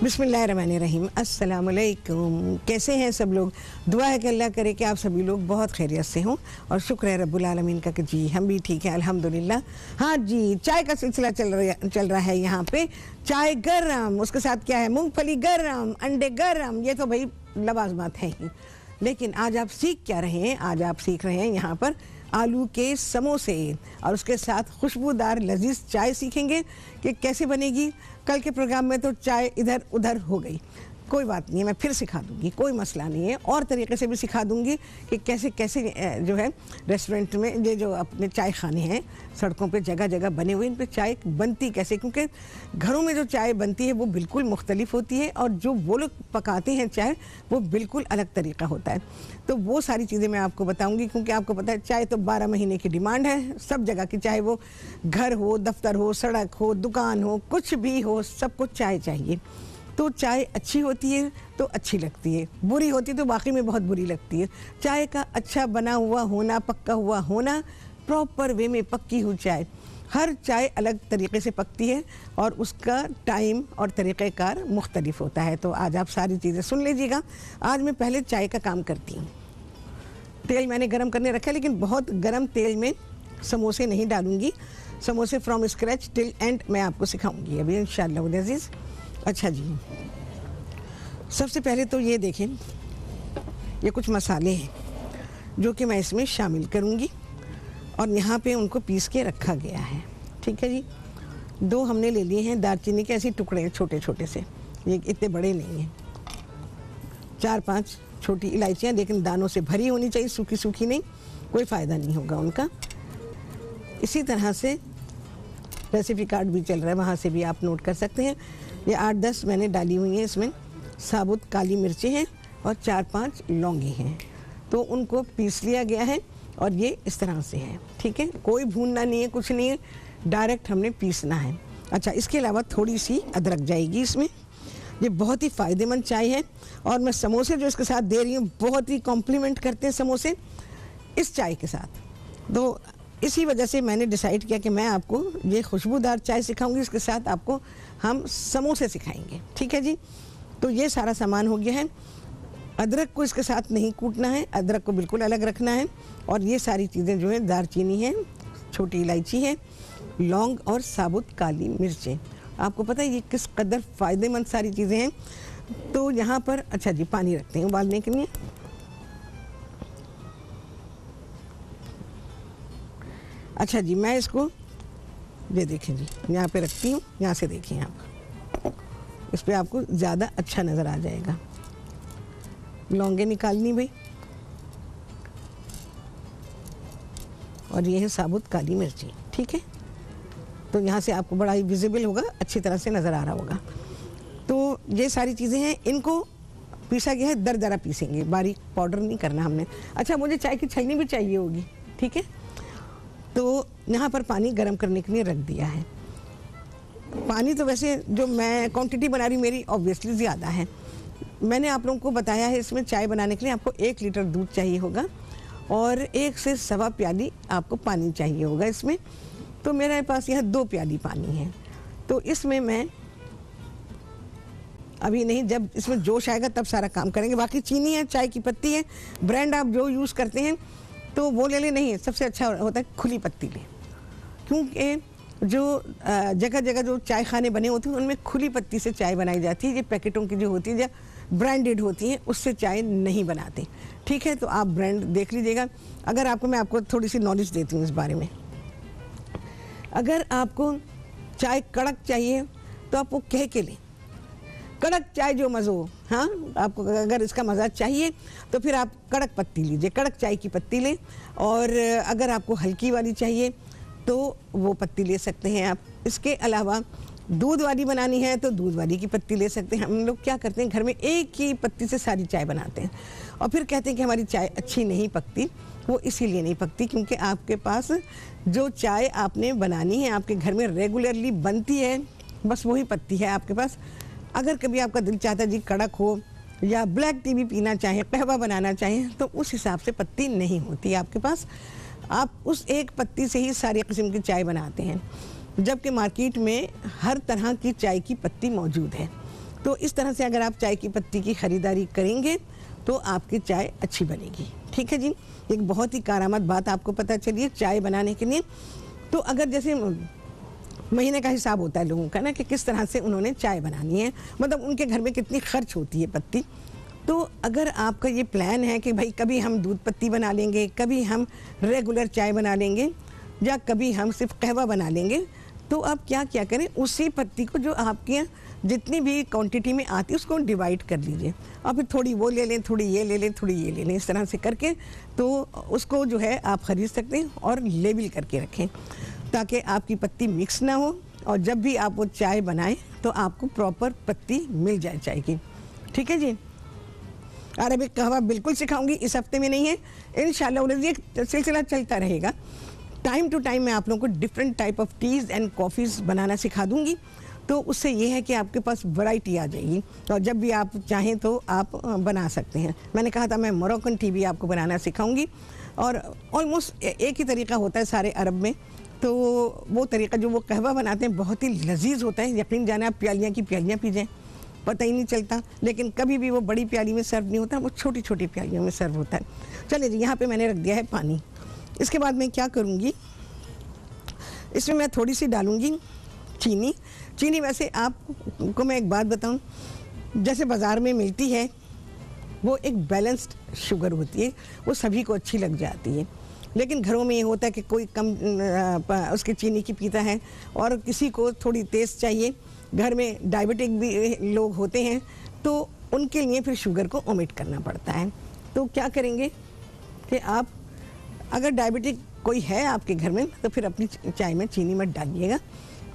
बिस्मिल्लाहिर्रहमानिर्रहीम। अस्सलाम वालेकुम। कैसे हैं सब लोग? दुआ है कि अल्लाह करे कि आप सभी लोग बहुत खैरियत से हों और शुक्र है रब्बुल आलमीन का कि जी हम भी ठीक हैं अल्हम्दुलिल्लाह। हाँ जी, चाय का सिलसिला चल रहा है यहाँ पे। चाय गरम, उसके साथ क्या है, मूंगफली गरम, अंडे गरम, ये तो भाई लवाज़मात है ही। लेकिन आज आप सीख क्या रहे हैं? आज आप सीख रहे हैं यहाँ पर आलू के समोसे और उसके साथ खुशबूदार लजीज चाय सीखेंगे कि कैसे बनेगी। कल के प्रोग्राम में तो चाय इधर उधर हो गई, कोई बात नहीं है, मैं फिर सिखा दूंगी, कोई मसला नहीं है। और तरीके से भी सिखा दूंगी कि कैसे कैसे जो है रेस्टोरेंट में ये जो अपने चाय खाने हैं सड़कों पे जगह जगह बने हुए, इन पे चाय बनती कैसे, क्योंकि घरों में जो चाय बनती है वो बिल्कुल मुख्तलिफ होती है और जो वो लोग पकाते हैं चाय वो बिल्कुल अलग तरीका होता है। तो वो सारी चीज़ें मैं आपको बताऊँगी, क्योंकि आपको पता है चाय तो 12 महीने की डिमांड है सब जगह की, चाहे वो घर हो, दफ्तर हो, सड़क हो, दुकान हो, कुछ भी हो, सबको चाय चाहिए। तो चाय अच्छी होती है तो अच्छी लगती है, बुरी होती है तो वाकई में बहुत बुरी लगती है। चाय का अच्छा बना हुआ होना, पक्का हुआ होना, प्रॉपर वे में पक्की हुई चाय, हर चाय अलग तरीके से पकती है और उसका टाइम और तरीक़ेकार मुख्तलिफ होता है। तो आज आप सारी चीज़ें सुन लीजिएगा। आज मैं पहले चाय का काम करती हूँ। तेल मैंने गरम करने रखा है, लेकिन बहुत गरम तेल में समोसे नहीं डालूँगी। समोसे फ्रॉम स्क्रैच टिल एंड मैं आपको सिखाऊँगी अभी इंशाअल्लाह अज़ीज़। अच्छा जी, सबसे पहले तो ये देखें, ये कुछ मसाले हैं जो कि मैं इसमें शामिल करूँगी और यहाँ पे उनको पीस के रखा गया है। ठीक है जी, 2 हमने ले लिए हैं दालचीनी के, ऐसे टुकड़े छोटे छोटे से, ये इतने बड़े नहीं हैं। 4-5 छोटी इलायचियाँ, लेकिन दानों से भरी होनी चाहिए, सूखी सूखी नहीं, कोई फ़ायदा नहीं होगा उनका। इसी तरह से रेसिपी कार्ड भी चल रहा है, वहाँ से भी आप नोट कर सकते हैं। ये 8-10 मैंने डाली हुई हैं, इसमें साबुत काली मिर्चें हैं और 4-5 लौंगी हैं। तो उनको पीस लिया गया है और ये इस तरह से है। ठीक है, कोई भूनना नहीं है, कुछ नहीं है, डायरेक्ट हमने पीसना है। अच्छा, इसके अलावा थोड़ी सी अदरक जाएगी इसमें। ये बहुत ही फ़ायदेमंद चाय है और मैं समोसे जो इसके साथ दे रही हूँ बहुत ही कॉम्प्लीमेंट करते हैं समोसे इस चाय के साथ। तो इसी वजह से मैंने डिसाइड किया कि मैं आपको ये खुशबूदार चाय सिखाऊंगी, इसके साथ आपको हम समोसे सिखाएंगे। ठीक है जी, तो ये सारा सामान हो गया है। अदरक को इसके साथ नहीं कूटना है, अदरक को बिल्कुल अलग रखना है। और ये सारी चीज़ें जो है, दालचीनी है, छोटी इलायची है, लौंग और साबुत काली मिर्चें। आपको पता है ये किस कदर फ़ायदेमंद सारी चीज़ें हैं। तो यहाँ पर अच्छा जी, पानी रखते हैं उबालने के लिए। अच्छा जी, मैं इसको ये देखें जी, यहाँ पे रखती हूँ, यहाँ से देखिए आप, इस पर आपको ज़्यादा अच्छा नज़र आ जाएगा। लौंगे निकालनी भाई, और ये है साबुत काली मिर्ची। ठीक है, तो यहाँ से आपको बड़ा ही विजिबल होगा, अच्छी तरह से नज़र आ रहा होगा। तो ये सारी चीज़ें हैं, इनको पीसा गया है, दरदरा पीसेंगे, बारीक पाउडर नहीं करना हमने। अच्छा, मुझे चाय की छलनी भी चाहिए होगी। ठीक है, तो यहाँ पर पानी गर्म करने के लिए रख दिया है। पानी तो वैसे जो मैं क्वांटिटी बना रही मेरी ऑब्वियसली ज़्यादा है। मैंने आप लोगों को बताया है इसमें चाय बनाने के लिए आपको 1 लीटर दूध चाहिए होगा और 1 से सवा प्याली आपको पानी चाहिए होगा इसमें। तो मेरे पास यहाँ 2 प्याली पानी है। तो इसमें मैं अभी नहीं, जब इसमें जोश आएगा तब सारा काम करेंगे। बाकी चीनी है, चाय की पत्ती है, ब्रांड आप जो यूज़ करते हैं तो वो ले नहीं है, सबसे अच्छा होता है खुली पत्ती ले, क्योंकि जो जगह जगह जो चाय खाने बने होते हैं उनमें खुली पत्ती से चाय बनाई जाती है। ये पैकेटों की जो होती है, जो ब्रांडेड होती है, उससे चाय नहीं बनाते। ठीक है, तो आप ब्रांड देख लीजिएगा। अगर आपको, मैं आपको थोड़ी सी नॉलेज देती हूँ इस बारे में। अगर आपको चाय कड़क चाहिए तो आप वो कह के लें, कड़क चाय जो मज़ो हो। हाँ, आपको अगर इसका मज़ा चाहिए तो फिर आप कड़क पत्ती लीजिए, कड़क चाय की पत्ती लें। और अगर आपको हल्की वाली चाहिए तो वो पत्ती ले सकते हैं आप। इसके अलावा दूध वाली बनानी है तो दूध वाली की पत्ती ले सकते हैं। हम लोग क्या करते हैं, घर में एक ही पत्ती से सारी चाय बनाते हैं और फिर कहते हैं कि हमारी चाय अच्छी नहीं पकती। वो इसीलिए नहीं पकती क्योंकि आपके पास जो चाय आपने बनानी है, आपके घर में रेगुलरली बनती है, बस वही पत्ती है आपके पास। अगर कभी आपका दिल चाहता है जी कड़क हो या ब्लैक टी भी पीना चाहें, कहवा बनाना चाहें, तो उस हिसाब से पत्ती नहीं होती आपके पास। आप उस एक पत्ती से ही सारी किस्म की चाय बनाते हैं, जबकि मार्केट में हर तरह की चाय की पत्ती मौजूद है। तो इस तरह से अगर आप चाय की पत्ती की ख़रीदारी करेंगे तो आपकी चाय अच्छी बनेगी। ठीक है जी, एक बहुत ही कारामद बात आपको पता चली है चाय बनाने के लिए। तो अगर जैसे महीने का हिसाब होता है लोगों का ना कि किस तरह से उन्होंने चाय बनानी है, मतलब उनके घर में कितनी खर्च होती है पत्ती। तो अगर आपका ये प्लान है कि भाई कभी हम दूध पत्ती बना लेंगे, कभी हम रेगुलर चाय बना लेंगे, या कभी हम सिर्फ कहवा बना लेंगे, तो आप क्या करें, उसी पत्ती को जो आपके यहाँ जितनी भी क्वांटिटी में आती है उसको डिवाइड कर लीजिए, और फिर थोड़ी वो ले लें, थोड़ी ये ले लें, थोड़ी ये ले लें, इस तरह से करके तो उसको जो है आप ख़रीद सकते हैं और लेबल करके रखें, ताकि आपकी पत्ती मिक्स ना हो, और जब भी आप वो चाय बनाएं तो आपको प्रॉपर पत्ती मिल जाए चाय की। ठीक है जी। अरबिक कहवा बिल्कुल सिखाऊंगी, इस हफ्ते में नहीं है, इंशाल्लाह ये सिलसिला चलता रहेगा। टाइम टू टाइम मैं आप लोगों को different type of teas and coffees बनाना सिखा दूंगी, तो उससे ये है कि आपके पास वैरायटी आ जाएगी, और जब भी आप चाहें तो आप बना सकते हैं। मैंने कहा था मैं मोरक्कन टी भी आपको बनाना सिखाऊंगी, और ऑलमोस्ट एक ही तरीका होता है सारे अरब में, तो वो तरीका जो वो कहवा बनाते हैं बहुत ही लजीज होता है। यकीन जाने आप प्यालियाँ की प्यालियाँ पी जाएँ, पता ही नहीं चलता, लेकिन कभी भी वो बड़ी प्याली में सर्व नहीं होता, वो छोटी छोटी प्यालियों में सर्व होता है। चलिए जी, यहाँ पे मैंने रख दिया है पानी। इसके बाद मैं क्या करूँगी, इसमें मैं थोड़ी सी डालूँगी चीनी। चीनी वैसे आपको मैं एक बात बताऊँ, जैसे बाज़ार में मिलती है वो एक बैलेंस्ड शुगर होती है, वो सभी को अच्छी लग जाती है, लेकिन घरों में ये होता है कि कोई कम उसकी चीनी की पीता है और किसी को थोड़ी तेज़ चाहिए। घर में डायबिटिक भी लोग होते हैं, तो उनके लिए फिर शुगर को ओमिट करना पड़ता है। तो क्या करेंगे कि आप अगर डायबिटिक कोई है आपके घर में तो फिर अपनी चाय में चीनी मत डालिएगा,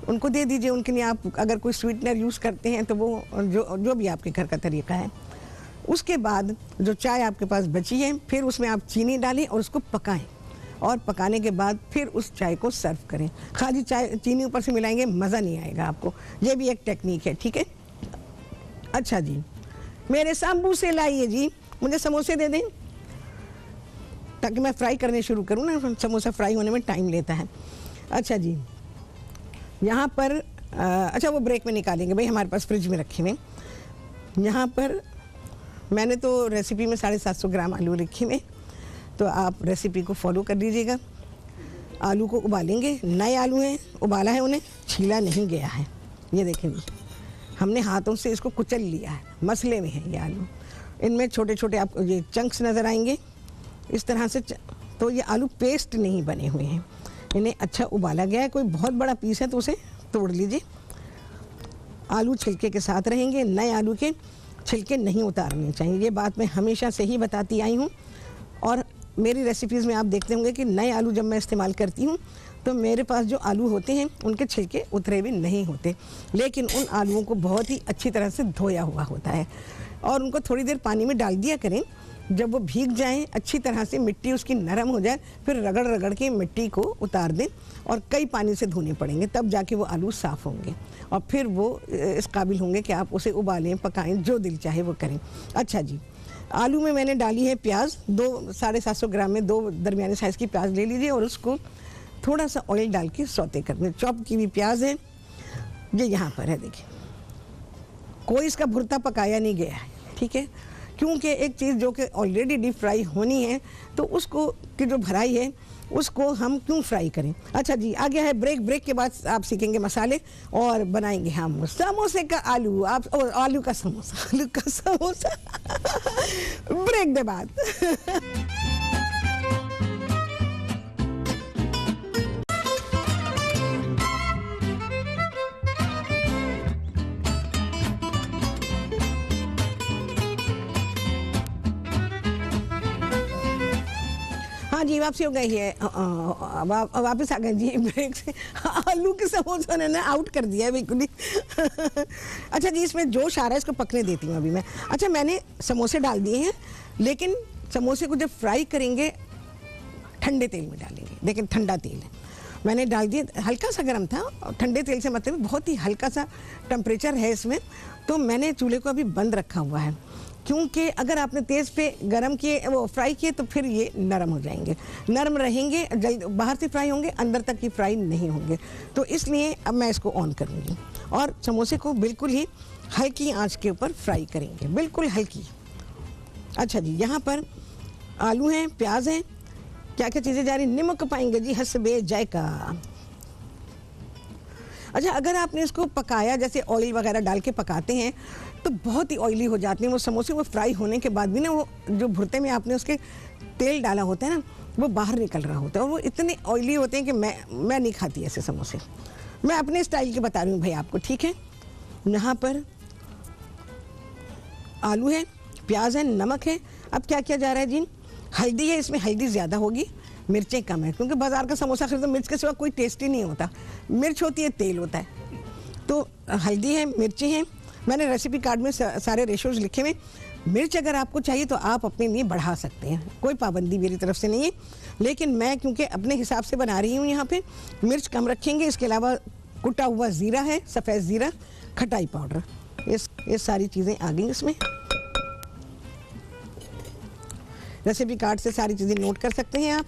उनको दे दीजिए। उनके लिए आप अगर कोई स्वीटनर यूज़ करते हैं तो वो जो भी आपके घर का तरीका है। उसके बाद जो चाय आपके पास बची है फिर उसमें आप चीनी डालें और उसको पकाएं, और पकाने के बाद फिर उस चाय को सर्व करें। खाली चाय चीनी ऊपर से मिलाएंगे मज़ा नहीं आएगा आपको, ये भी एक टेक्निक है। ठीक है। अच्छा जी, मेरे समोसे लाइए जी, मुझे समोसे दे दें ताकि मैं फ्राई करने शुरू करूँ ना, समोसा फ्राई होने में टाइम लेता है। अच्छा जी, यहाँ पर अच्छा वो ब्रेक में निकालेंगे भाई, हमारे पास फ्रिज में रखे हुए। यहाँ पर मैंने तो रेसिपी में 750 ग्राम आलू रखे हुए, तो आप रेसिपी को फॉलो कर लीजिएगा। आलू को उबालेंगे, नए आलू हैं, उबाला है, उन्हें छीला नहीं गया है। ये देखेंगे हमने हाथों से इसको कुचल लिया है, मसले में है ये आलू। इनमें छोटे छोटे आपको ये चंक्स नज़र आएंगे इस तरह से, तो ये आलू पेस्ट नहीं बने हुए हैं, इन्हें अच्छा उबाला गया है। कोई बहुत बड़ा पीस है तो उसे तोड़ लीजिए। आलू छिलके के साथ रहेंगे, नए आलू के छिलके नहीं उतारने चाहिए, ये बात मैं हमेशा से ही बताती आई हूँ। और मेरी रेसिपीज़ में आप देखते होंगे कि नए आलू जब मैं इस्तेमाल करती हूँ तो मेरे पास जो आलू होते हैं उनके छिलके उतरे भी नहीं होते, लेकिन उन आलूओं को बहुत ही अच्छी तरह से धोया हुआ होता है, और उनको थोड़ी देर पानी में डाल दिया करें। जब वो भीग जाएं अच्छी तरह से, मिट्टी उसकी नरम हो जाए, फिर रगड़ रगड़ के मिट्टी को उतार दें, और कई पानी से धोने पड़ेंगे, तब जाके वो आलू साफ़ होंगे और फिर वो इस काबिल होंगे कि आप उसे उबालें, पकाएं, जो दिल चाहे वो करें। अच्छा जी, आलू में मैंने डाली है प्याज, 750 ग्राम में 2 दरमियाने साइज़ की प्याज ले लीजिए, और उसको थोड़ा सा ऑयल डाल के सौते कर दें। चॉप की हुई प्याज है, ये यहाँ पर है, देखिए कोई इसका भुर्ता पकाया नहीं गया है। ठीक है, क्योंकि एक चीज़ जो कि ऑलरेडी डीप फ्राई होनी है, तो उसको की जो भराई है उसको हम क्यों फ्राई करें। अच्छा जी, आ गया है ब्रेक। ब्रेक के बाद आप सीखेंगे मसाले और बनाएंगे हम समोसे का आलू, आप आलू का समोसा, आलू का समोसा ब्रेक के बाद। हाँ जी, वापसी हो गई है, वापस आ गए जी ब्रेक से। आलू के समोसा ने ना आउट कर दिया है बिल्कुल ही। अच्छा जी, इसमें जोश आ रहा है, इसको पकने देती हूँ अभी मैं। अच्छा, मैंने समोसे डाल दिए हैं, लेकिन समोसे को जब फ्राई करेंगे ठंडे तेल में डालेंगे। लेकिन ठंडा तेल है, मैंने डाल दिया, हल्का सा गर्म था, ठंडे तेल से मतलब बहुत ही हल्का सा टेम्परेचर है इसमें, तो मैंने चूल्हे को अभी बंद रखा हुआ है, क्योंकि अगर आपने तेज़ पे गरम किए, वो फ्राई किए, तो फिर ये नरम हो जाएंगे। नरम रहेंगे, जल्द बाहर से फ्राई होंगे, अंदर तक की फ्राई नहीं होंगे। तो इसलिए अब मैं इसको ऑन करूँगी, और समोसे को बिल्कुल ही हल्की आंच के ऊपर फ्राई करेंगे, बिल्कुल हल्की। अच्छा जी, यहाँ पर आलू हैं, प्याज हैं, क्या क्या चीज़ें जा रही, नमक पाएंगे जी हसबे जायका। अच्छा, अगर आपने इसको पकाया, जैसे ऑयल वगैरह डाल के पकाते हैं तो बहुत ही ऑयली हो जाते हैं वो समोसे। वो फ्राई होने के बाद भी ना वो जो भुर्ते में आपने उसके तेल डाला होता है ना, वो बाहर निकल रहा होता है और वो इतने ऑयली होते हैं कि मैं नहीं खाती ऐसे समोसे। मैं अपने स्टाइल के बता रही हूँ भाई आपको, ठीक है। यहाँ पर आलू है, प्याज है, नमक है। अब क्या किया जा रहा है जी, हल्दी है, इसमें हल्दी ज़्यादा होगी, मिर्चें कम है, क्योंकि बाज़ार का समोसा खरीदो मिर्च के सिवा कोई टेस्ट ही नहीं होता। मिर्च होती है, तेल होता है। तो हल्दी है, मिर्ची हैं। मैंने रेसिपी कार्ड में सारे रेशोज लिखे हुए। मिर्च अगर आपको चाहिए तो आप अपने लिए बढ़ा सकते हैं, कोई पाबंदी मेरी तरफ से नहीं है, लेकिन मैं क्योंकि अपने हिसाब से बना रही हूँ यहाँ पे मिर्च कम रखेंगे। इसके अलावा कुटा हुआ ज़ीरा है, सफ़ेद ज़ीरा, खटाई पाउडर, ये सारी चीज़ें आ गई इसमें। रेसिपी कार्ड से सारी चीज़ें नोट कर सकते हैं आप।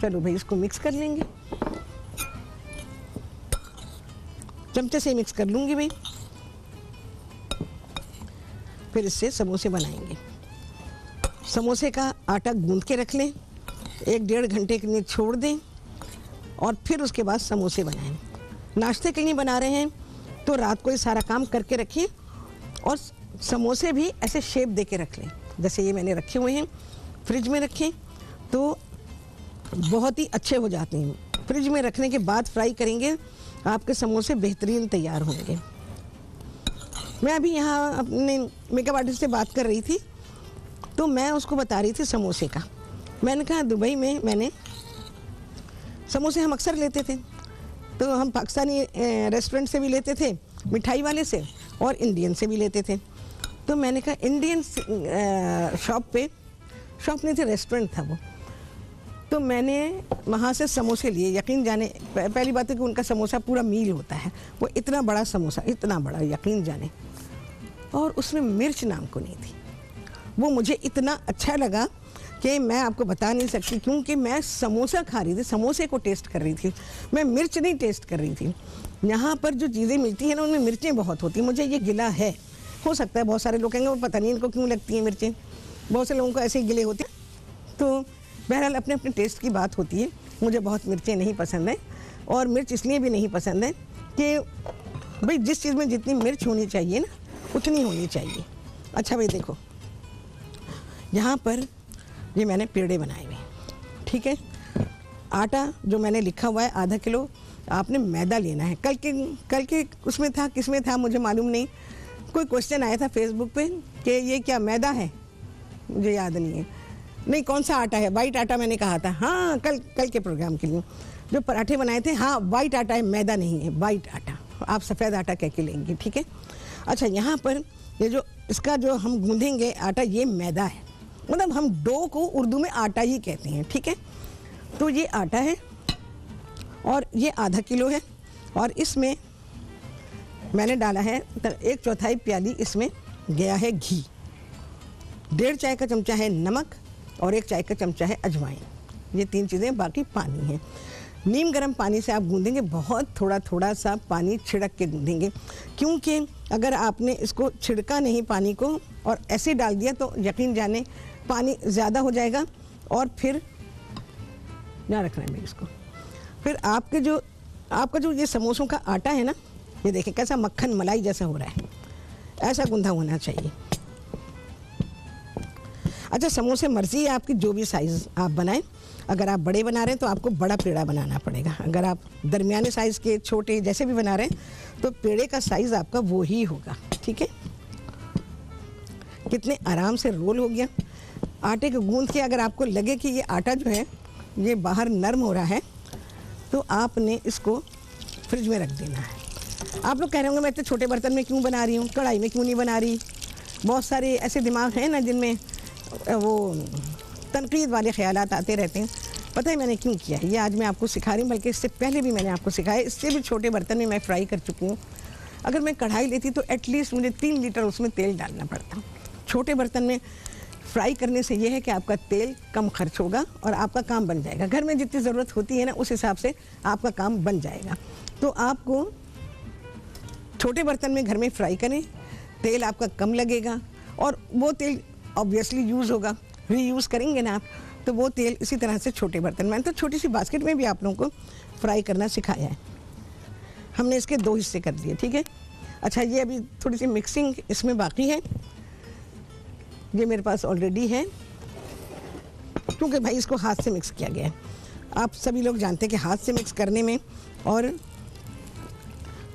चलो भाई, इसको मिक्स कर लेंगे, चमचे से मिक्स कर लूँगी भाई। फिर इससे समोसे बनाएंगे। समोसे का आटा गूंद के रख लें, 1-1.5 घंटे के लिए छोड़ दें और फिर उसके बाद समोसे बनाएं। नाश्ते के लिए बना रहे हैं तो रात को ये सारा काम करके रखिए और समोसे भी ऐसे शेप दे के रख लें। जैसे ये मैंने रखे हुए हैं, फ्रिज में रखें तो बहुत ही अच्छे हो जाते हैं। फ्रिज में रखने के बाद फ्राई करेंगे, आपके समोसे बेहतरीन तैयार होंगे। मैं अभी यहाँ अपने मेकअप आर्टिस्ट से बात कर रही थी तो मैं उसको बता रही थी समोसे का। मैंने कहा दुबई में मैंने समोसे हम अक्सर लेते थे, तो हम पाकिस्तानी रेस्टोरेंट से भी लेते थे, मिठाई वाले से, और इंडियन से भी लेते थे। तो मैंने कहा इंडियन शॉप नहीं थे, रेस्टोरेंट था वो, तो मैंने वहाँ से समोसे लिए। यकीन जाने, पहली बात है कि उनका समोसा पूरा मील होता है, वो इतना बड़ा समोसा, इतना बड़ा, यकीन जाने, और उसमें मिर्च नाम को नहीं थी। वो मुझे इतना अच्छा लगा कि मैं आपको बता नहीं सकती, क्योंकि मैं समोसा खा रही थी, समोसे को टेस्ट कर रही थी, मैं मिर्च नहीं टेस्ट कर रही थी। यहाँ पर जो चीज़ें मिलती हैं ना, उनमें मिर्चें बहुत होती हैं। मुझे ये गिला है, हो सकता है बहुत सारे लोग कहेंगे वो पता नहीं इनको क्यों लगती हैं मिर्चें, बहुत से लोगों को ऐसे ही गिले होते हैं। तो बहरहाल अपने अपने टेस्ट की बात होती है। मुझे बहुत मिर्चें नहीं पसंद हैं, और मिर्च इसलिए भी नहीं पसंद है कि भाई जिस चीज़ में जितनी मिर्च होनी चाहिए ना, उतनी होनी चाहिए। अच्छा भाई देखो, यहाँ पर ये मैंने पेड़े बनाए हुए, ठीक है। आटा जो मैंने लिखा हुआ है ½ किलो, आपने मैदा लेना है। कल के उसमें था, किसमें था मुझे मालूम नहीं, कोई क्वेश्चन आया था फेसबुक पे कि ये क्या मैदा है, मुझे याद नहीं है, नहीं कौन सा आटा है, वाइट आटा मैंने कहा था। हाँ, कल के प्रोग्राम के लिए जो पराठे बनाए थे, हाँ वाइट आटा है, मैदा नहीं है, वाइट आटा। आप सफ़ेद आटा कह के लेंगे, ठीक है। अच्छा, यहाँ पर ये जो इसका जो हम गूंदेंगे आटा, ये मैदा है, मतलब हम डो को उर्दू में आटा ही कहते हैं, ठीक है। तो ये आटा है और ये ½ किलो है, और इसमें मैंने डाला है 1/4 प्याली, इसमें गया है घी, 1.5 चाय का चमचा है नमक, और 1 चाय का चमचा है अजवाइन। ये 3 चीज़ें, बाकी पानी है। नीम गर्म पानी से आप गूंदेंगे, बहुत थोड़ा थोड़ा सा पानी छिड़क के गूंदेंगे, क्योंकि अगर आपने इसको छिड़का नहीं पानी को और ऐसे डाल दिया तो यकीन जाने पानी ज़्यादा हो जाएगा, और फिर ना रखना है इसको। फिर आपका जो ये समोसों का आटा है ना, ये देखें कैसा मक्खन मलाई जैसा हो रहा है, ऐसा गूंदा होना चाहिए। अच्छा, समोसे मर्जी है आपकी, जो भी साइज़ आप बनाएं। अगर आप बड़े बना रहे हैं तो आपको बड़ा पेड़ा बनाना पड़ेगा, अगर आप दरमियाने साइज़ के, छोटे जैसे भी बना रहे हैं तो पेड़े का साइज़ आपका वो ही होगा, ठीक है। कितने आराम से रोल हो गया। आटे को गूंद के अगर आपको लगे कि ये आटा जो है ये बाहर नरम हो रहा है, तो आपने इसको फ्रिज में रख देना है। आप लोग कह रहे होंगे मैं इतने छोटे बर्तन में क्यों बना रही हूँ, कढ़ाई में क्यों नहीं बना रही। बहुत सारे ऐसे दिमाग हैं ना जिनमें वो तनकीद वाले ख्यालात आते रहते हैं। पता है मैंने क्यों किया है, ये आज मैं आपको सिखा रही हूँ, बल्कि इससे पहले भी मैंने आपको सिखाया। इससे भी छोटे बर्तन में मैं फ्राई कर चुकी हूँ। अगर मैं कढ़ाई लेती तो एटलीस्ट मुझे 3 लीटर उसमें तेल डालना पड़ता। छोटे बर्तन में फ्राई करने से ये है कि आपका तेल कम खर्च होगा और आपका काम बन जाएगा। घर में जितनी ज़रूरत होती है ना, उस हिसाब से आपका काम बन जाएगा। तो आपको छोटे बर्तन में घर में फ्राई करें, तेल आपका कम लगेगा और वो तेल ऑब्वियसली यूज़ होगा, रीयूज़ करेंगे ना आप, तो वो तेल इसी तरह से छोटे बर्तन, मैंने तो छोटी सी बास्केट में भी आप लोगों को फ्राई करना सिखाया है। हमने इसके 2 हिस्से कर दिए, ठीक है। अच्छा, ये अभी थोड़ी सी मिक्सिंग इसमें बाकी है, ये मेरे पास ऑलरेडी है, क्योंकि भाई इसको हाथ से मिक्स किया गया है। आप सभी लोग जानते हैं कि हाथ से मिक्स करने में और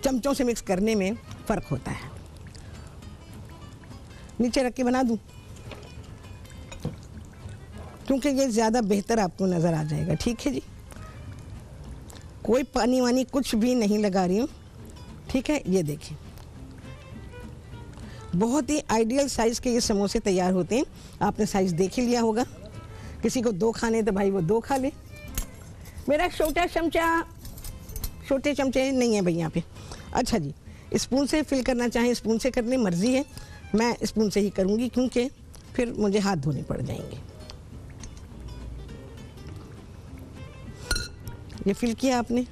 चमचों से मिक्स करने में फ़र्क होता है। नीचे रख के बना दूं, क्योंकि ये ज़्यादा बेहतर आपको नज़र आ जाएगा, ठीक है जी। कोई पानी वानी कुछ भी नहीं लगा रही हूँ, ठीक है। ये देखिए, बहुत ही आइडियल साइज़ के ये समोसे तैयार होते हैं। आपने साइज़ देख ही लिया होगा, किसी को 2 खाने तो भाई वो 2 खा ले। मेरा छोटा चमचा, छोटे चमचे नहीं है भाई यहाँ पे। अच्छा जी, स्पून से फिल करना चाहें स्पून से करने, मर्ज़ी है, मैं स्पून से ही करूँगी क्योंकि फिर मुझे हाथ धोने पड़ जाएंगे। ये फिल किया आपने,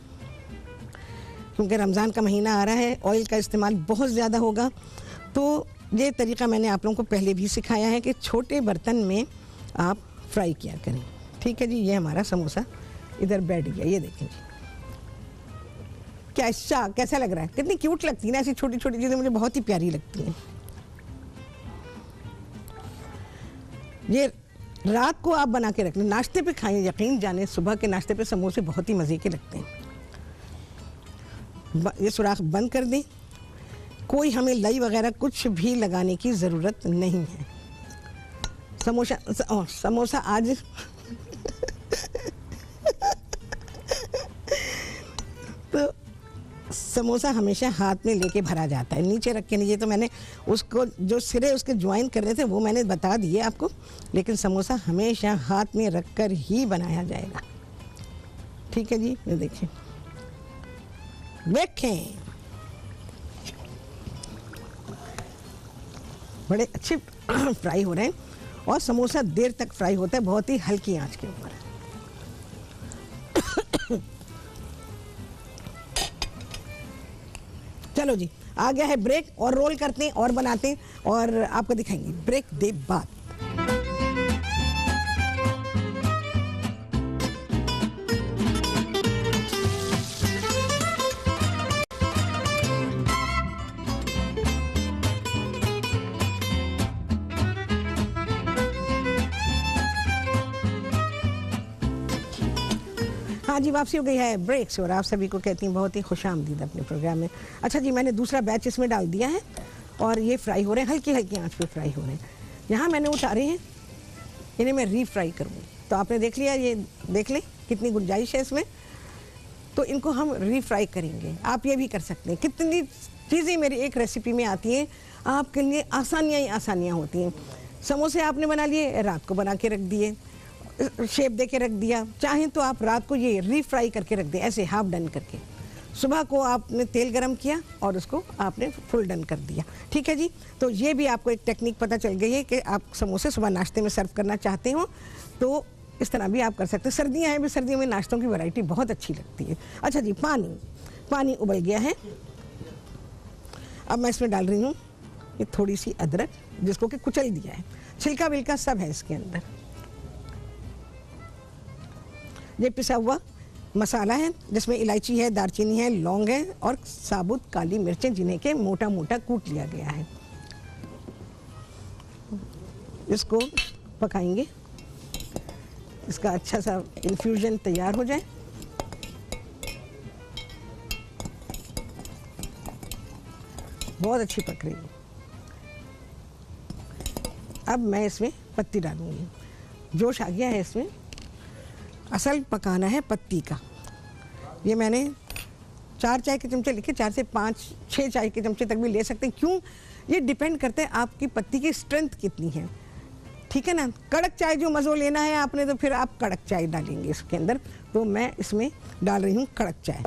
क्योंकि रमज़ान का महीना आ रहा है, ऑयल का इस्तेमाल बहुत ज़्यादा होगा, तो ये तरीका मैंने आप लोगों को पहले भी सिखाया है कि छोटे बर्तन में आप फ्राई किया करें, ठीक है जी। ये हमारा समोसा इधर बैठ गया, ये देखें जी, कैसा कैसा लग रहा है, कितनी क्यूट लगती है ना ऐसी छोटी छोटी चीज़ें, मुझे बहुत ही प्यारी लगती हैं। ये रात को आप बना के रख लें, नाश्ते पे खाएं, यकीन जाने सुबह के नाश्ते पे समोसे बहुत ही मज़े के लगते हैं। ये सुराख बंद कर दें, कोई हमें लई वगैरह कुछ भी लगाने की ज़रूरत नहीं है। समोसा आज तो समोसा हमेशा हाथ में लेके भरा जाता है, नीचे रख के नहीं। ये तो मैंने उसको जो सिरे उसके ज्वाइन करने थे वो मैंने बता दिए आपको, लेकिन समोसा हमेशा हाथ में रखकर ही बनाया जाएगा, ठीक है जी। ये देखें, देखें बड़े अच्छे फ्राई हो रहे हैं, और समोसा देर तक फ्राई होता है बहुत ही हल्की आंच के ऊपर। चलो जी, आ गया है ब्रेक, और रोल करते हैं और बनाते हैं और आपको दिखाएंगे ब्रेक दे बाद। हाँ जी, वापसी हो गई है ब्रेक से, और आप सभी को कहती हैं बहुत ही खुशामदीद अपने प्रोग्राम में। अच्छा जी, मैंने दूसरा बैच इसमें डाल दिया है और ये फ्राई हो रहे हैं, हल्की हल्की आंच पे फ्राई हो रहे हैं। यहाँ मैंने उतारे हैं, इन्हें मैं रीफ्राई करूँगी। तो आपने देख लिया, ये देख लें कितनी गुंजाइश है इसमें, तो इनको हम रीफ्राई करेंगे। आप ये भी कर सकते हैं, कितनी चीज़ें मेरी एक रेसिपी में आती हैं, आपके लिए आसानियाँ ही आसानियाँ होती हैं। समोसे आपने बना लिए, रात को बना के रख दिए, शेप दे के रख दिया, चाहें तो आप रात को ये रीफ्राई करके रख दें, ऐसे हाफ डन करके। सुबह को आपने तेल गरम किया और उसको आपने फुल डन कर दिया, ठीक है जी। तो ये भी आपको एक टेक्निक पता चल गई है कि आप समोसे सुबह नाश्ते में सर्व करना चाहते हो तो इस तरह भी आप कर सकते हैं। सर्दियाँ हैं भी, सर्दियों में नाश्तों की वैरायटी बहुत अच्छी लगती है। अच्छा जी, पानी उबल गया है, अब मैं इसमें डाल रही हूँ ये थोड़ी सी अदरक, जिसको कि कुचल दिया है, छिलका विलका सब है इसके अंदर। ये पिसा हुआ मसाला है जिसमें इलायची है, दालचीनी है, लौंग है और साबुत काली मिर्चें, जिन्हें के मोटा मोटा कूट लिया गया है। इसको पकाएंगे, इसका अच्छा सा इन्फ्यूजन तैयार हो जाए। बहुत अच्छी पक रही है। अब मैं इसमें पत्ती डालूंगी, जोश आ गया है इसमें। असल पकाना है पत्ती का। ये मैंने 4 चाय के चमचे लिखे, 4 से 5-6 चाय के चमचे तक भी ले सकते हैं। क्यों? ये डिपेंड करता है आपकी पत्ती की स्ट्रेंथ कितनी है, ठीक है ना। कड़क चाय जो मज़ो लेना है आपने, तो फिर आप कड़क चाय डालेंगे इसके अंदर। तो मैं इसमें डाल रही हूँ कड़क चाय।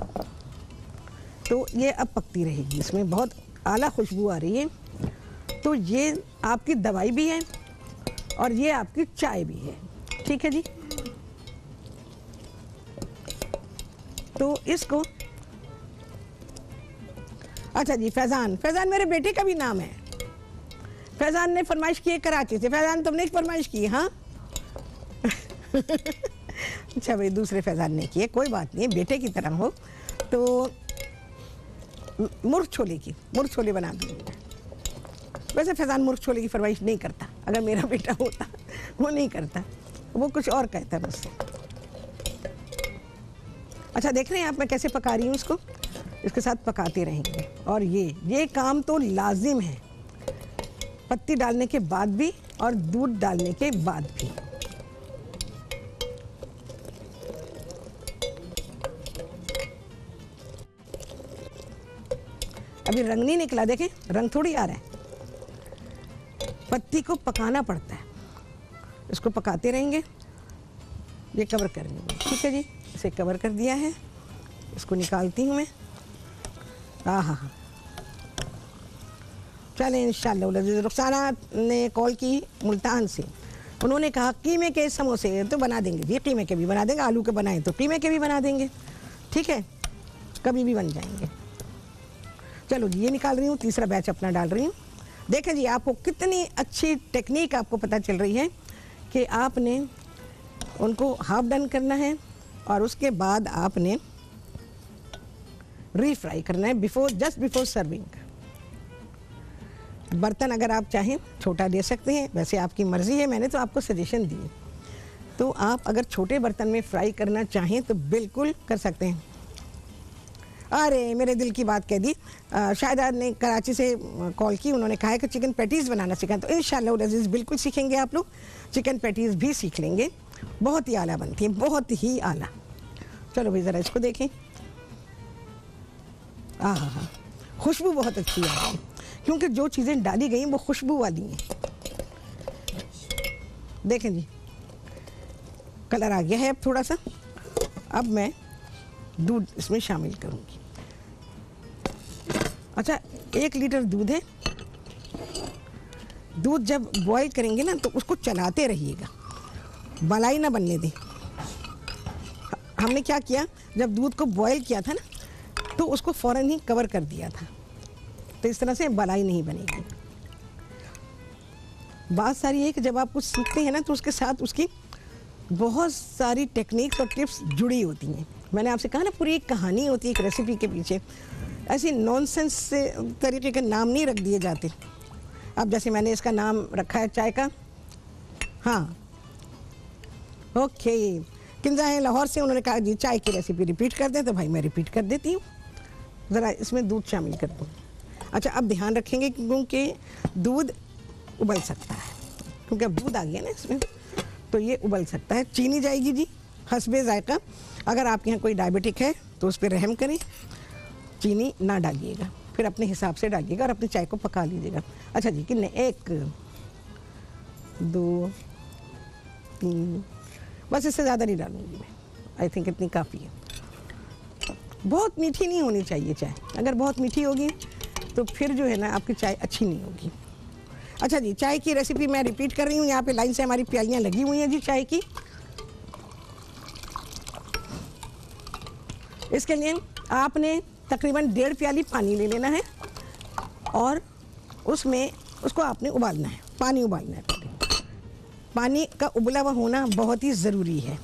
तो ये अब पकती रहेगी, इसमें बहुत आला खुशबू आ रही है। तो ये आपकी दवाई भी है और ये आपकी चाय भी है, ठीक है जी। तो इसको अच्छा जी, फैज़ान, फैज़ान मेरे बेटे का भी नाम है। फैज़ान ने फरमाइश की है कराची से। फैज़ान तुमने एक फरमाइश की, हाँ? अच्छा भाई, दूसरे फैज़ान ने की है, कोई बात नहीं, बेटे की तरह हो। तो मुर्ग छोले की, मुर्ग छोले बना दूँगी। वैसे फैज़ान मुर्ग छोले की फरमाइश नहीं करता, अगर मेरा बेटा होता वो नहीं करता, वो कुछ और कहता है मुझसे। अच्छा, देख रहे हैं आप मैं कैसे पका रही हूँ इसको? इसके साथ पकाते रहेंगे। और ये काम तो लाजिम है, पत्ती डालने के बाद भी और दूध डालने के बाद भी। अभी रंग नहीं निकला, देखें रंग थोड़ी आ रहा है। पत्ती को पकाना पड़ता है, इसको पकाते रहेंगे। ये कवर करेंगे, ठीक है जी, इसे कवर कर दिया है। इसको निकालती हूँ मैं। हाँ हाँ हाँ, चलें इंशाल्लाह। रुखसाना ने कॉल की मुल्तान से, उन्होंने कहा कीमे के समोसे तो बना देंगे जी, कीमे के भी बना देंगे, आलू के बनाए तो कीमे के भी बना देंगे, ठीक है, कभी भी बन जाएंगे। चलो जी, ये निकाल रही हूँ, तीसरा बैच अपना डाल रही हूँ। देखें जी, आपको कितनी अच्छी टेक्निक आपको पता चल रही है कि आपने उनको हाफ डन करना है और उसके बाद आपने रीफ्राई करना है जस्ट बिफोर सर्विंग। बर्तन अगर आप चाहें छोटा दे सकते हैं, वैसे आपकी मर्ज़ी है, मैंने तो आपको सजेशन दी। तो आप अगर छोटे बर्तन में फ्राई करना चाहें तो बिल्कुल कर सकते हैं। अरे मेरे दिल की बात कह दी। शाहिदा ने कराची से कॉल की, उन्होंने कहा है कि चिकन पैटीज़ बनाना सीखा, तो इंशाल्लाह अज़ीज़ बिल्कुल सीखेंगे आप लोग, चिकन पैटीज़ भी सीख लेंगे, बहुत ही आला बनती है, बहुत ही आला। चलो भाई ज़रा इसको देखें। हाँ हाँ हाँ, खुशबू बहुत अच्छी आ रही है, क्योंकि जो चीज़ें डाली गई वो खुशबू वाली हैं। देखें जी, कलर आ गया है अब थोड़ा सा। अब मैं दूध इसमें शामिल करूँगी। अच्छा, 1 लीटर दूध है। दूध जब बॉईल करेंगे ना तो उसको चलाते रहिएगा, मलाई ना बनने दें। हमने क्या किया, जब दूध को बॉईल किया था ना तो उसको फ़ौरन ही कवर कर दिया था, तो इस तरह से बलाई नहीं बनेगी। बात सारी है कि जब आप कुछ सीखते हैं ना तो उसके साथ उसकी बहुत सारी टेक्निक्स और टिप्स जुड़ी होती हैं। मैंने आपसे कहा ना, पूरी एक कहानी होती है एक रेसिपी के पीछे। ऐसी नॉनसेंस से तरीके के नाम नहीं रख दिए जाते। अब जैसे मैंने इसका नाम रखा है चाय का, हाँ ओके, किंजा है लाहौर से, उन्होंने कहा जी चाय की रेसिपी रिपीट कर दें, तो भाई मैं रिपीट कर देती हूँ। ज़रा इसमें दूध शामिल कर दूँ। अच्छा, अब ध्यान रखेंगे क्योंकि दूध उबल सकता है, क्योंकि अब दूध आ गया ना इसमें, तो ये उबल सकता है। चीनी जाएगी जी हस्बे जायका। अगर आपके यहाँ कोई डायबिटिक है तो उस पर रहम करें, चीनी ना डालिएगा, फिर अपने हिसाब से डालिएगा और अपनी चाय को पका लीजिएगा। अच्छा जी, कितने, 1 2 3, बस इससे ज़्यादा नहीं डालूंगी मैं, आई थिंक इतनी काफ़ी है। बहुत मीठी नहीं होनी चाहिए चाय, अगर बहुत मीठी होगी तो फिर जो है ना आपकी चाय अच्छी नहीं होगी। अच्छा जी, चाय की रेसिपी मैं रिपीट कर रही हूँ। यहाँ पे लाइन से हमारी प्यालियाँ लगी हुई हैं जी चाय की। इसके लिए आपने तकरीबन 1.5 प्याली पानी ले लेना है और उसमें उसको आपने उबालना है, पानी उबालना है। पानी का उबला हुआ होना बहुत ही ज़रूरी है।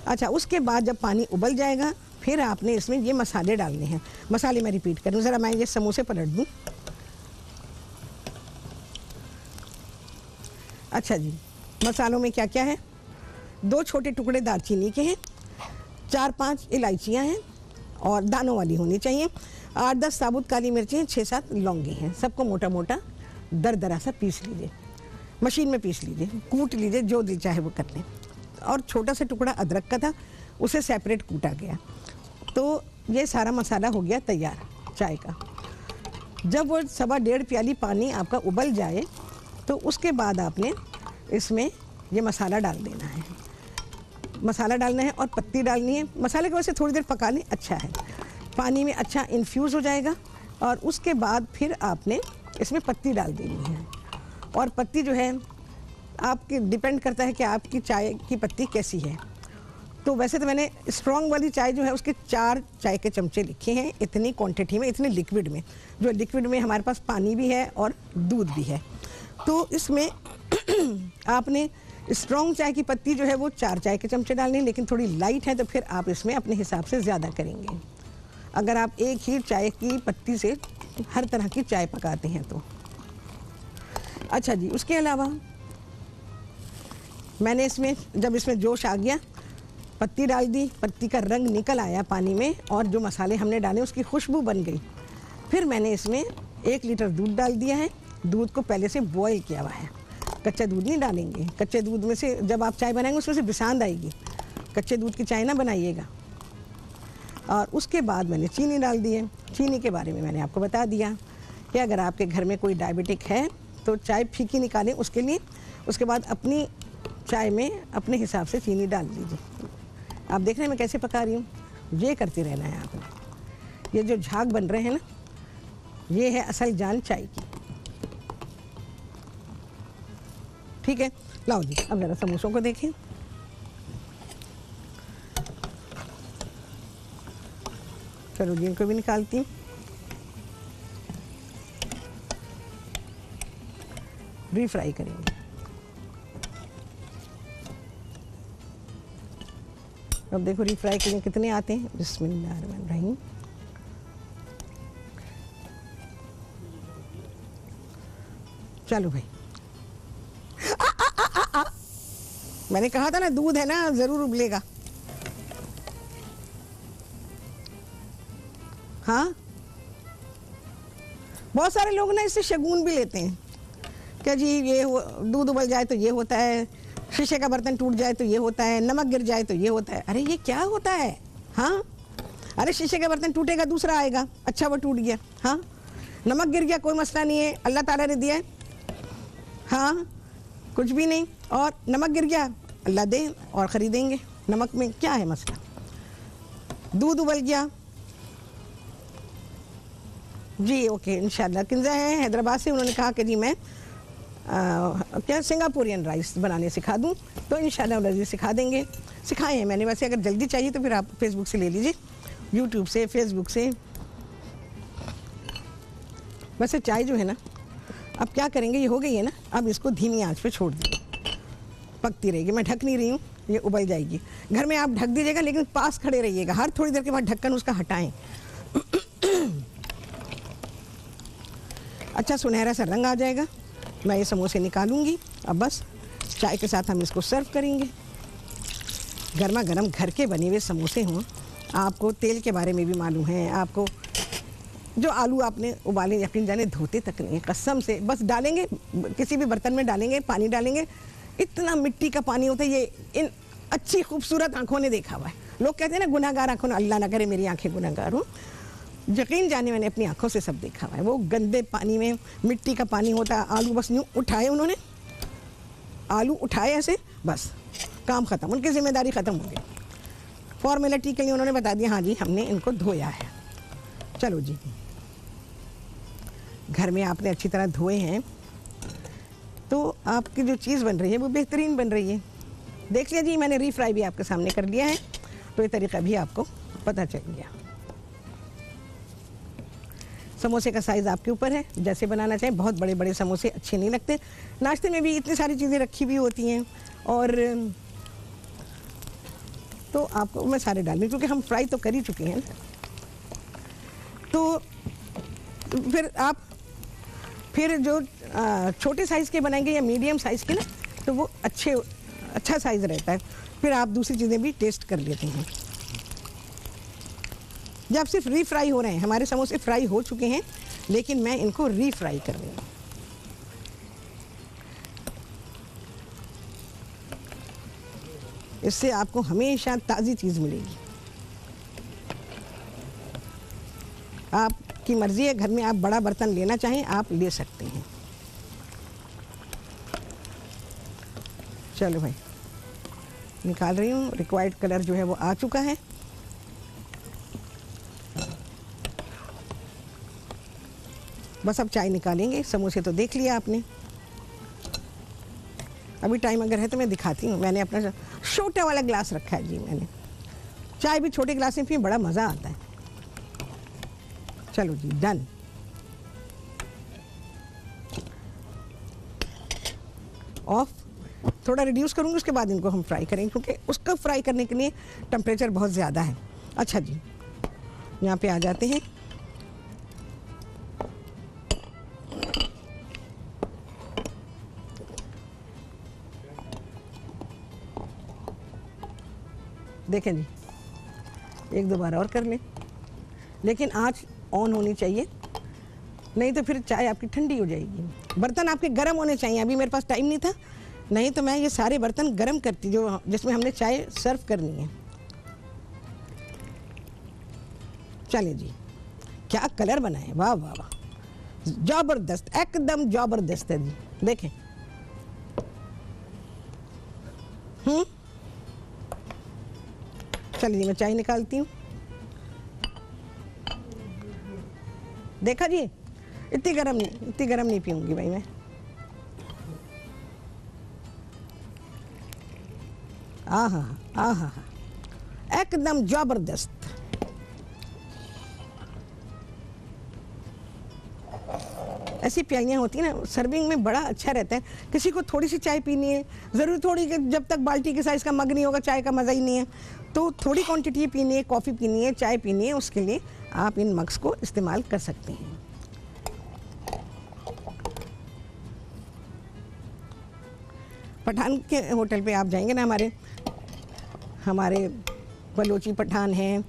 अच्छा, उसके बाद जब पानी उबल जाएगा फिर आपने इसमें ये मसाले डालने हैं। मसाले मैं रिपीट करूँ, ज़रा मैं ये समोसे पलट दूँ। अच्छा जी, मसालों में क्या क्या है, 2 छोटे टुकड़े दालचीनी के हैं, 4-5 इलायचियाँ हैं और दानों वाली होनी चाहिए, 8-10 साबुत काली मिर्चें, 6-7 लौंगे हैं। सबको मोटा मोटा दरदरा सा पीस लीजिए, मशीन में पीस लीजिए, कूट लीजिए, जो दिल चाहे वो कर लें। और छोटा सा टुकड़ा अदरक का था, उसे सेपरेट कूटा गया। तो ये सारा मसाला हो गया तैयार चाय का। जब वो 1.25 प्याली पानी आपका उबल जाए तो उसके बाद आपने इसमें ये मसाला डाल देना है। मसाला डालना है और पत्ती डालनी है। मसाले को वैसे थोड़ी देर पका लें, अच्छा है, पानी में अच्छा इन्फ्यूज़ हो जाएगा। और उसके बाद फिर आपने इसमें पत्ती डाल देनी है। और पत्ती जो है आपके डिपेंड करता है कि आपकी चाय की पत्ती कैसी है। तो वैसे तो मैंने स्ट्रॉन्ग वाली चाय जो है उसके 4 चाय के चमचे लिखे हैं, इतनी क्वांटिटी में, इतने लिक्विड में। जो लिक्विड में हमारे पास पानी भी है और दूध भी है। तो इसमें आपने स्ट्रॉन्ग चाय की पत्ती जो है वो 4 चाय के चमचे डालनी है, लेकिन थोड़ी लाइट है तो फिर आप इसमें अपने हिसाब से ज़्यादा करेंगे। अगर आप एक ही चाय की पत्ती से हर तरह की चाय पकाते हैं तो। अच्छा जी, उसके अलावा मैंने इसमें जब इसमें जोश आ गया, पत्ती डाल दी, पत्ती का रंग निकल आया पानी में और जो मसाले हमने डाले उसकी खुशबू बन गई। फिर मैंने इसमें 1 लीटर दूध डाल दिया है। दूध को पहले से बॉयल किया हुआ है, कच्चा दूध नहीं डालेंगे। कच्चे दूध में से जब आप चाय बनाएंगे उसमें से बिसांद आएगी, कच्चे दूध की चाय ना बनाइएगा। और उसके बाद मैंने चीनी डाल दी है। चीनी के बारे में मैंने आपको बता दिया कि अगर आपके घर में कोई डायबिटिक है तो चाय फीकी निकालें उसके लिए। उसके बाद अपनी चाय में अपने हिसाब से चीनी डाल दीजिए। आप देख रहे हैं मैं कैसे पका रही हूँ, ये करते रहना है आपने। ये जो झाग बन रहे हैं ना, ये है असल जान चाय की। ठीक है, लाओ जी अब ज़रा समोसों को देखें। चलो जी, इनको भी निकालती हूँ। रीफ्राई करेंगे। अब देखो रीफ्राई के लिए कितने आते हैं। बिस्मिल्लाहिर्रहमानिर्रहीम। चलो भाई, मैंने कहा था ना दूध है ना जरूर उबलेगा। हाँ, बहुत सारे लोग ना इससे शगुन भी लेते हैं क्या जी, ये दूध उबल जाए तो ये होता है, शीशे का बर्तन टूट जाए तो ये होता है, नमक गिर जाए तो ये होता है। अरे ये क्या होता है? हाँ, अरे शीशे का बर्तन टूटेगा दूसरा आएगा, अच्छा वो टूट गया। हाँ, नमक गिर गया कोई मसला नहीं है, अल्लाह ताला ने दिया है। हाँ, कुछ भी नहीं। और नमक गिर गया, अल्लाह दे और ख़रीदेंगे, नमक में क्या है मसला। दूध उबल गया जी, ओके इंशाल्लाह। किंजा है हैदराबाद से, उन्होंने कहा कि जी मैं क्या सिंगापुरियन राइस बनाने सिखा दूं, तो इंशाल्लाह लजीज सिखा देंगे। सिखाए हैं मैंने, वैसे अगर जल्दी चाहिए तो फिर आप फेसबुक से ले लीजिए, यूट्यूब से, फेसबुक से। वैसे चाय जो है ना, अब क्या करेंगे, ये हो गई है ना, अब इसको धीमी आंच पे छोड़ दीजिए, पकती रहेगी। मैं ढक नहीं रही हूँ, ये उबल जाएगी। घर में आप ढक दीजिएगा, लेकिन पास खड़े रहिएगा, हर थोड़ी देर के बाद ढक्कन उसका हटाएं। अच्छा सुनहरा सा रंग आ जाएगा, मैं ये समोसे निकालूंगी। अब बस चाय के साथ हम इसको सर्व करेंगे। गर्मा गर्म घर के बने हुए समोसे हों। आपको तेल के बारे में भी मालूम है, आपको जो आलू आपने उबाले यकीन जाने धोते तक नहीं, कसम से बस डालेंगे, किसी भी बर्तन में डालेंगे, पानी डालेंगे, इतना मिट्टी का पानी होता है। ये इन अच्छी खूबसूरत आंखों ने देखा हुआ है। लोग कहते हैं ना गुनाहगार आंखों ने, अल्लाह ना करे मेरी आंखें गुनाहगार हो। यकीन जाने मैंने अपनी आंखों से सब देखा हुआ है। वो गंदे पानी में मिट्टी का पानी होता है, आलू बस यूँ उठाए उन्होंने, आलू उठाए ऐसे, बस काम ख़त्म, उनकी जिम्मेदारी ख़त्म हो गई। फॉर्मेलिटी के लिए उन्होंने बता दिया हाँ जी हमने इनको धोया है। चलो जी, घर में आपने अच्छी तरह धोए हैं तो आपकी जो चीज़ बन रही है वो बेहतरीन बन रही है। देख लिया जी, मैंने रीफ्राई भी आपके सामने कर लिया है, तो ये तरीका भी आपको पता चल गया। समोसे का साइज़ आपके ऊपर है, जैसे बनाना चाहें। बहुत बड़े बड़े समोसे अच्छे नहीं लगते। नाश्ते में भी इतनी सारी चीज़ें रखी हुई होती हैं, और तो आपको मैं सारे डाल दूँ क्योंकि हम फ्राई तो कर ही चुके हैं। तो फिर आप फिर जो छोटे साइज़ के बनाएंगे या मीडियम साइज़ के ना, तो वो अच्छा साइज़ रहता है। फिर आप दूसरी चीज़ें भी टेस्ट कर लेते हैं। जब सिर्फ रीफ्राई हो रहे हैं, हमारे समोसे फ्राई हो चुके हैं, लेकिन मैं इनको रीफ्राई कर रही हूँ। इससे आपको हमेशा ताज़ी चीज़ मिलेगी। आपकी मर्ज़ी है, घर में आप बड़ा बर्तन लेना चाहें आप ले सकते हैं। चलो भाई, निकाल रही हूँ। रिक्वायर्ड कलर जो है वो आ चुका है। बस अब चाय निकालेंगे। समोसे तो देख लिया आपने, अभी टाइम अगर है तो मैं दिखाती हूँ। मैंने अपना छोटा वाला ग्लास रखा है जी मैंने। चाय भी छोटे गिलास में पिए, बड़ा मज़ा आता है। चलो जी डन। ऑफ। थोड़ा रिड्यूस करूँगी, उसके बाद इनको हम फ्राई करेंगे, क्योंकि उसका फ्राई करने के लिए टेम्परेचर बहुत ज़्यादा है। अच्छा जी, यहाँ पे आ जाते हैं। देखें जी, एक दो बार और कर लें, लेकिन आँच ऑन होनी चाहिए, नहीं तो फिर चाय आपकी ठंडी हो जाएगी। बर्तन आपके गर्म होने चाहिए। अभी मेरे पास टाइम नहीं था, नहीं तो मैं ये सारे बर्तन गर्म करती जो जिसमें हमने चाय सर्व करनी है। चलिए जी, क्या कलर बना है, वाह वाह वाह, जबरदस्त, एकदम जबरदस्त है जी। देखें, चलिए जी, मैं चाय निकालती हूँ। देखा जी, इतनी गर्म नहीं पीऊंगी भाई मैं। आहा आहा, एकदम जबरदस्त। ऐसी प्यालियाँ होती है ना, सर्विंग में बड़ा अच्छा रहता है। किसी को थोड़ी सी चाय पीनी है, ज़रूर थोड़ी, जब तक बाल्टी के साइज़ का मग नहीं होगा चाय का मज़ा ही नहीं है। तो थोड़ी क्वांटिटी पीनी है, कॉफ़ी पीनी है, चाय पीनी है, उसके लिए आप इन मग्स को इस्तेमाल कर सकते हैं। पठान के होटल पे आप जाएंगे ना, हमारे बलोची पठान हैं,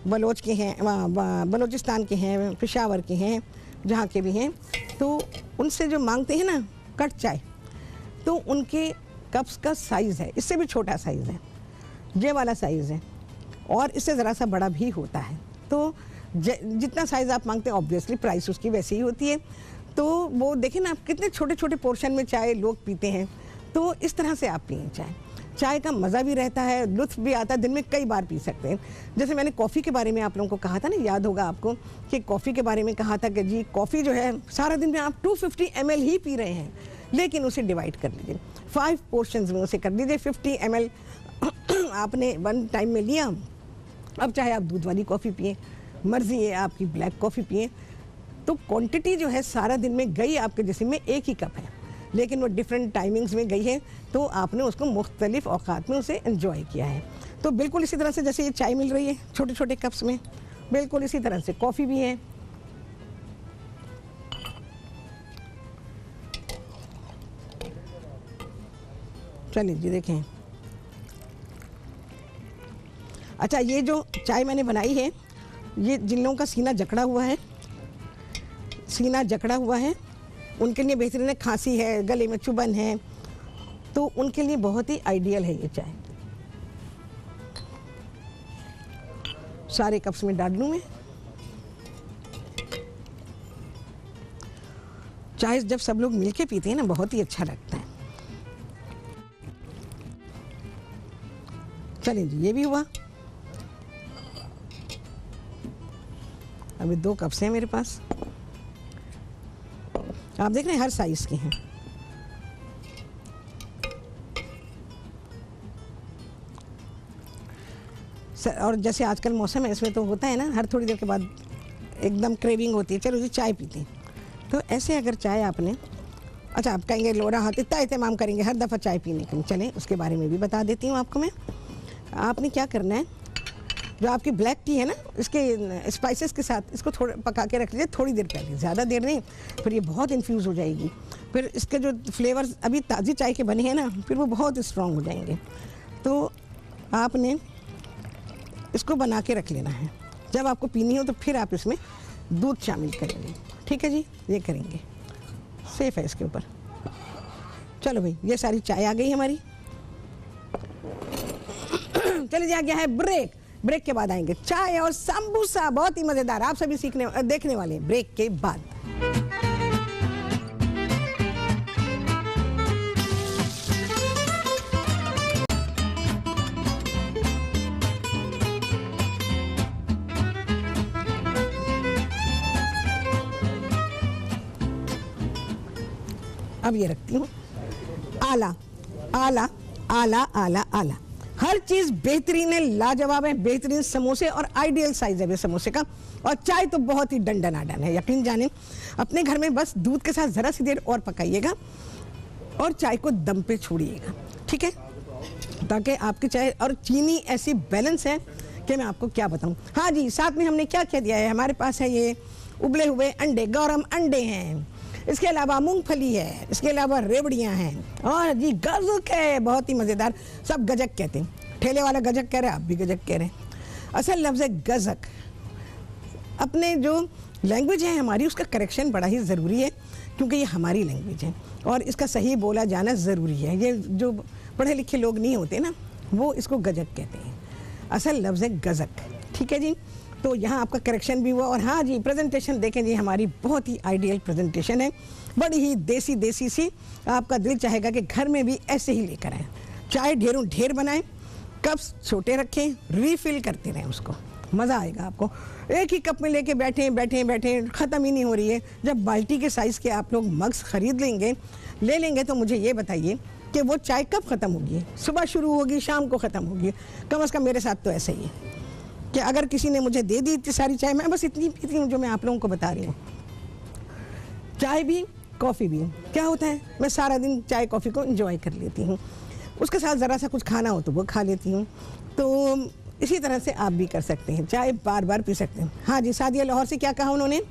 बलोच के हैं, बलोचिस्तान के हैं, पेशावर के हैं, जहाँ के भी हैं, तो उनसे जो मांगते हैं ना कट चाय, तो उनके कप्स का साइज़ है, इससे भी छोटा साइज़ है, ये वाला साइज़ है, और इससे ज़रा सा बड़ा भी होता है। तो जितना साइज़ आप मांगते हैं ऑब्वियसली प्राइस उसकी वैसी ही होती है। तो वो देखें ना आप, कितने छोटे छोटे पोर्शन में चाय लोग पीते हैं। तो इस तरह से आप पिए चाय का मज़ा भी रहता है, लुत्फ़ भी आता है, दिन में कई बार पी सकते हैं। जैसे मैंने कॉफ़ी के बारे में आप लोगों को कहा था ना, याद होगा आपको कि कॉफ़ी के बारे में कहा था कि जी कॉफ़ी जो है सारा दिन में आप 250 ml ही पी रहे हैं, लेकिन उसे डिवाइड कर लीजिए, 5 पोर्शंस में उसे कर दीजिए। 50 ml आपने 1 टाइम में लिया। अब चाहे आप दूध वाली कॉफ़ी पिए, मर्ज़ी है आपकी, ब्लैक कॉफ़ी पिए, तो क्वांटिटी जो है सारा दिन में गई आपके जिस्म में एक ही कप है, लेकिन वो डिफरेंट टाइमिंग्स में गई है, तो आपने उसको मुख्तलिफ औकात में उसे एंजॉय किया है। तो बिल्कुल इसी तरह से जैसे ये चाय मिल रही है छोटे छोटे कप्स में, बिल्कुल इसी तरह से कॉफ़ी भी है। चलिए जी देखें। अच्छा, ये जो चाय मैंने बनाई है, ये जिन लोगों का सीना जकड़ा हुआ है उनके लिए बेहतरीन है। खांसी है, गले में चुभन है, तो उनके लिए बहुत ही आइडियल है ये चाय। सारे कप्स में डाल लूँ मैं। चाय जब सब लोग मिलके पीते हैं ना, बहुत ही अच्छा लगता है। चलिए जी, ये भी हुआ। अभी 2 कप्स हैं मेरे पास, आप देख रहे हैं हर साइज के हैं। और जैसे आजकल मौसम है, इसमें तो होता है ना, हर थोड़ी देर के बाद एकदम क्रेविंग होती है, चलो जी चाय पीते हैं। तो ऐसे अगर चाय आपने, अच्छा आप कहेंगे लोरा हाथ इतना एहतमाम करेंगे हर दफ़ा चाय पीने के लिए, चलें उसके बारे में भी बता देती हूँ आपको मैं। आपने क्या करना है, जो आपकी ब्लैक टी है ना, इसके स्पाइसेस के साथ इसको थोड़ा पका के रख लीजिए, थोड़ी देर पहले, ज़्यादा देर नहीं, फिर ये बहुत इन्फ्यूज़ हो जाएगी। फिर इसके जो फ्लेवर्स अभी ताज़ी चाय के बने हैं ना, फिर वो बहुत स्ट्रॉन्ग हो जाएंगे। तो आपने इसको बना के रख लेना है, जब आपको पीनी हो तो फिर आप इसमें दूध शामिल करेंगे। ठीक है जी, ये करेंगे, सेफ़ है इसके ऊपर। चलो भाई, ये सारी चाय आ गई हमारी। चलिए, आ गया है ब्रेक के बाद आएंगे चाय और समोसा, बहुत ही मज़ेदार, आप सभी देखने वाले हैं ब्रेक के बाद। अब ये रखती हूँ आला आला आला आला आला। हर चीज़ बेहतरीन है, लाजवाब है, बेहतरीन समोसे और आइडियल साइज है समोसे का। और चाय तो बहुत ही डंडनाडन है, यकीन जाने। अपने घर में बस दूध के साथ ज़रा सी देर और पकाइएगा और चाय को दम पे छोड़िएगा, ठीक है, ताकि आपकी चाय और चीनी ऐसी बैलेंस है कि मैं आपको क्या बताऊं। हाँ जी, साथ में हमने क्या क्या दिया है, हमारे पास है ये उबले हुए अंडे, गरम अंडे हैं, इसके अलावा मूंगफली है, इसके अलावा रेवड़ियाँ हैं, और जी गजक है, बहुत ही मज़ेदार। सब गजक कहते हैं, ठेले वाला गजक कह रहे हैं, आप भी गजक कह रहे हैं। असल लफ्ज़ है गजक। अपने जो लैंग्वेज है हमारी, उसका करेक्शन बड़ा ही ज़रूरी है, क्योंकि ये हमारी लैंग्वेज है और इसका सही बोला जाना ज़रूरी है। ये जो पढ़े लिखे लोग नहीं होते ना, वो इसको गजक कहते हैं। असल लफ्ज़ है गजक, ठीक है जी। तो यहाँ आपका करेक्शन भी हुआ। और हाँ जी, प्रेजेंटेशन देखें जी, हमारी बहुत ही आइडियल प्रेजेंटेशन है, बड़ी ही देसी देसी सी। आपका दिल चाहेगा कि घर में भी ऐसे ही लेकर आएँ। चाय ढेरों ढेर बनाएं, कप्स छोटे रखें, रीफिल करते रहें उसको, मज़ा आएगा आपको। एक ही कप में लेके बैठे बैठे बैठे ख़त्म ही नहीं हो रही है। जब बाल्टी के साइज़ के आप लोग मग्स ख़रीद ले लेंगे तो मुझे ये बताइए कि वो चाय कब ख़त्म होगी? सुबह शुरू होगी, शाम को ख़त्म होगी। कम से कम मेरे साथ तो ऐसा ही है कि अगर किसी ने मुझे दे दी इतनी सारी चाय, मैं बस इतनी पीती हूँ जो मैं आप लोगों को बता रही हूँ। चाय भी कॉफ़ी भी क्या होता है, मैं सारा दिन चाय कॉफ़ी को एंजॉय कर लेती हूँ, उसके साथ ज़रा सा कुछ खाना हो तो वो खा लेती हूँ। तो इसी तरह से आप भी कर सकते हैं, चाय बार बार पी सकते हैं। हाँ जी, सादिया लाहौर से क्या कहा उन्होंने?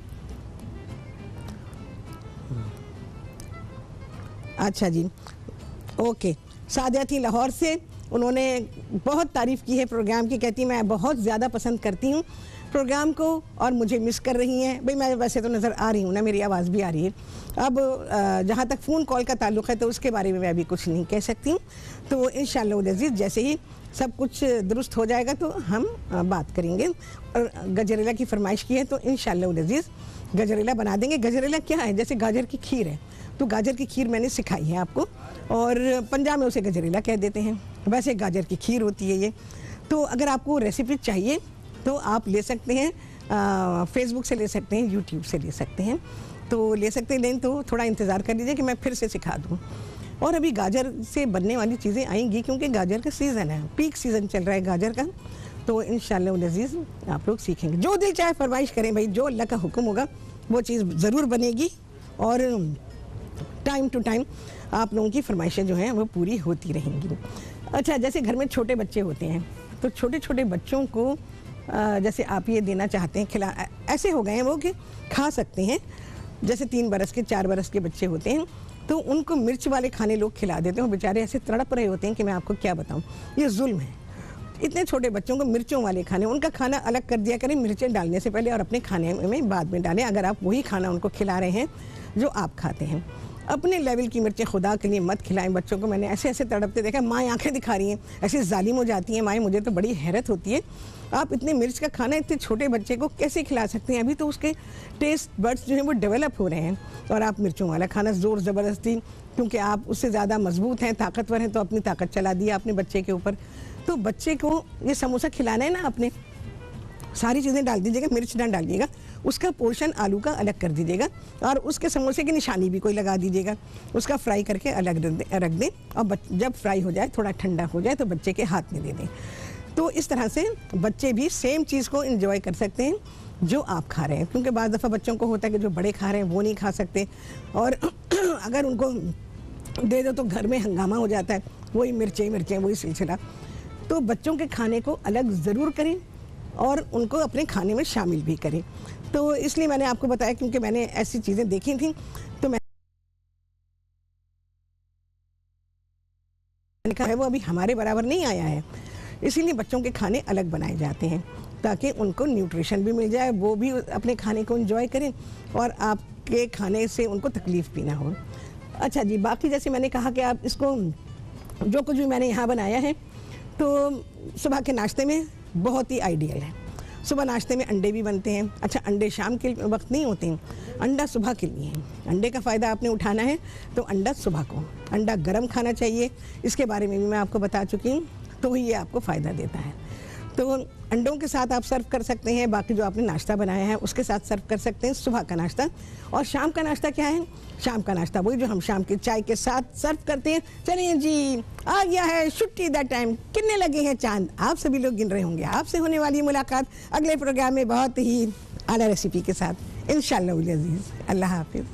अच्छा जी, ओके। सादिया थी लाहौर से, उन्होंने बहुत तारीफ़ की है प्रोग्राम की, कहती मैं बहुत ज़्यादा पसंद करती हूँ प्रोग्राम को और मुझे मिस कर रही हैं। भाई मैं वैसे तो नज़र आ रही हूँ ना, मेरी आवाज़ भी आ रही है। अब जहाँ तक फ़ोन कॉल का ताल्लुक़ है तो उसके बारे में मैं अभी कुछ नहीं कह सकती हूँ। तो इंशाअल्लाह अज़ीज़ जैसे ही सब कुछ दुरुस्त हो जाएगा तो हम बात करेंगे। और गजरेला की फरमाइश की है तो इंशाअल्लाह अज़ीज़ गजरेला बना देंगे। गजरेला क्या है? जैसे गाजर की खीर है, तो गाजर की खीर मैंने सिखाई है आपको, और पंजाब में उसे गजरेला कह देते हैं। वैसे गाजर की खीर होती है ये। तो अगर आपको रेसिपी चाहिए तो आप ले सकते हैं, फेसबुक से ले सकते हैं, यूट्यूब से ले सकते हैं, तो ले सकते हैं। लेकिन तो थोड़ा इंतज़ार कर लीजिए कि मैं फिर से सिखा दूँ। और अभी गाजर से बनने वाली चीज़ें आएंगी, क्योंकि गाजर का सीज़न है, पीक सीज़न चल रहा है गाजर का। तो इंशाअल्लाह अज़ीज़ आप लोग सीखेंगे। जो दिल चाहे फरमाइश करें भाई, जो अल्लाह का हुक्म होगा वो चीज़ ज़रूर बनेगी। और टाइम टू टाइम आप लोगों की फरमाइशें जो हैं वो पूरी होती रहेंगी। अच्छा, जैसे घर में छोटे बच्चे होते हैं तो छोटे छोटे बच्चों को जैसे आप ये देना चाहते हैं, खिला, ऐसे हो गए हैं वो कि खा सकते हैं। जैसे 3 बरस के 4 बरस के बच्चे होते हैं तो उनको मिर्च वाले खाने लोग खिला देते हैं, बेचारे ऐसे तड़प रहे होते हैं कि मैं आपको क्या बताऊं, ये जुल्म है। इतने छोटे बच्चों को मिर्चों वाले खाने, उनका खाना अलग कर दिया करें मिर्चें डालने से पहले, और अपने खाने में बाद में डालें, अगर आप वही खाना उनको खिला रहे हैं जो आप खाते हैं। अपने लेवल की मिर्चें खुदा के लिए मत खिलाएं बच्चों को। मैंने ऐसे ऐसे तड़पते देखा, माँ आंखें दिखा रही हैं, ऐसी जालिम हो जाती हैं माएँ, मुझे तो बड़ी हैरत होती है। आप इतने मिर्च का खाना इतने छोटे बच्चे को कैसे खिला सकते हैं? अभी तो उसके टेस्ट बड्स जो हैं वो डेवलप हो रहे हैं, और आप मिर्चों वाला खाना ज़ोर ज़बरदस्ती, क्योंकि आप उससे ज़्यादा मजबूत हैं, ताकतवर हैं, तो अपनी ताकत चला दी आपने बच्चे के ऊपर। तो बच्चे को ये समोसा खिलाना है ना, आपने सारी चीज़ें डाल दीजिएगा, मिर्च ना डालिएगा, उसका पोर्शन आलू का अलग कर दीजिएगा, और उसके समोसे की निशानी भी कोई लगा दीजिएगा, उसका फ्राई करके अलग रख दें, और जब फ्राई हो जाए, थोड़ा ठंडा हो जाए, तो बच्चे के हाथ में दे दें। तो इस तरह से बच्चे भी सेम चीज़ को एंजॉय कर सकते हैं जो आप खा रहे हैं, क्योंकि बाज़ दफ़ा बच्चों को होता है कि जो बड़े खा रहे हैं वो नहीं खा सकते, और अगर उनको दे दो तो घर में हंगामा हो जाता है, वही मिर्चें वही सिलसिला। तो बच्चों के खाने को अलग ज़रूर करें और उनको अपने खाने में शामिल भी करें। तो इसलिए मैंने आपको बताया, क्योंकि मैंने ऐसी चीज़ें देखी थी, तो मैंने कहा है वो अभी हमारे बराबर नहीं आया है, इसीलिए बच्चों के खाने अलग बनाए जाते हैं ताकि उनको न्यूट्रिशन भी मिल जाए, वो भी अपने खाने को एंजॉय करें और आपके खाने से उनको तकलीफ़ भी ना हो। अच्छा जी, बाकी जैसे मैंने कहा कि आप इसको, जो कुछ भी मैंने यहाँ बनाया है, तो सुबह के नाश्ते में बहुत ही आइडियल है। सुबह नाश्ते में अंडे भी बनते हैं। अच्छा, अंडे शाम के वक्त नहीं होते हैं, अंडा सुबह के लिए है। अंडे का फ़ायदा आपने उठाना है तो अंडा सुबह को, अंडा गरम खाना चाहिए, इसके बारे में भी मैं आपको बता चुकी हूँ, तो ये आपको फ़ायदा देता है। तो अंडों के साथ आप सर्व कर सकते हैं, बाकी जो आपने नाश्ता बनाया है उसके साथ सर्व कर सकते हैं सुबह का नाश्ता। और शाम का नाश्ता क्या है? शाम का नाश्ता वही जो हम शाम की चाय के साथ सर्व करते हैं। चलिए जी, आ गया है छुट्टी दा टाइम, कितने लगे हैं चांद, आप सभी लोग गिन रहे होंगे। आपसे होने वाली मुलाकात अगले प्रोग्राम में बहुत ही आला रेसिपी के साथ इंशाअल्लाह उल अज़ीज़। अल्लाह हाफिज़।